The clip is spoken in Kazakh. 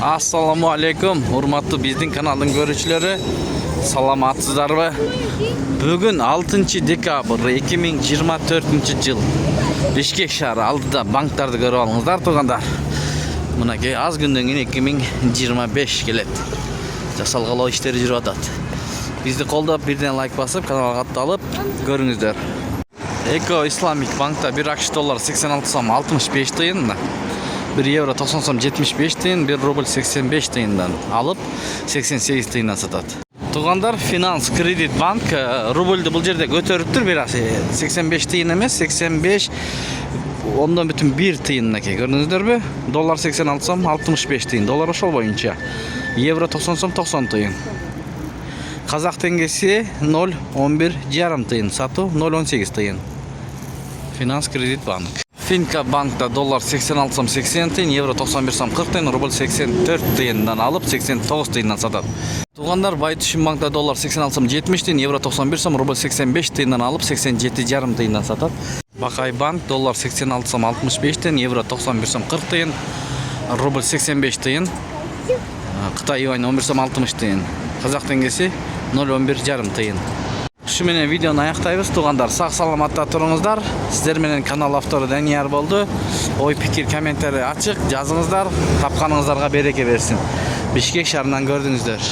Assalamu alaikum, урматтуу биздин каналдын көрүүчүлөрү. Саламатсыздарбы? Бүгүн 6 декабрь 2024 жыл. Бишкек шаары алдыда банктарды көрүп алыңыздар туугандар. Мынакей аз күндөн кийин 2025 келет. Жасалгалоо иштери жүрүп атат. Бизди колдоп, бирден лайк басып, каналга катталып көрүңүздөр. Эко Исламик банкта 1 акш доллар 86 сом 65 тыйын, 1 евро 90 сом 75 тыйын, 1 рубль 85 тыйындан алып 88 тыйындан сатат. Тугандар, Финанс Кредит банк рубльды бул жерде көтөрүптүр, бирок 85 тыйын эмес, 85 ондон бүтүн 1 тыйыннакей. Көрдүңүздөрбү? Доллар 86 сом 65 тыйын, доллар ошол боюнча. Евро 90 сом 90 тыйын. Казак теңгеси 0,11 жарым тыйын, сатуу 0,18 тыйын. Финанс Кредит банк. Финка банкта доллар 86 сом 80 тыйын, евро 91 сом 40 тыйын, рубль 84 тыйындан алып 89 тыйындан сатат. Тугандар, Байтүшүн банкта доллар 86 сом 70 тыйын, евро 91 сом, рубль 85 тыйындан алып 87 жарым тыйындан сатат. Бакай банк доллар 86 сом 65 тыйын, евро 91 сом 40 тыйын, рубль 85 тыйын, Кытай юань 11 сом 60 тыйын. Казак теңгеси 0,11 жарым тыйын. Ушу менен видеону аяктайбыз туугандар. Сак саламатта туруңуздар. Сиздер менен канал автору Данияр болду. Ой, пикир, комментарий ачык, жазыңыздар. Тапканыңыздарга береке берсин. Бишкек шаарынан көрдүңүздөр.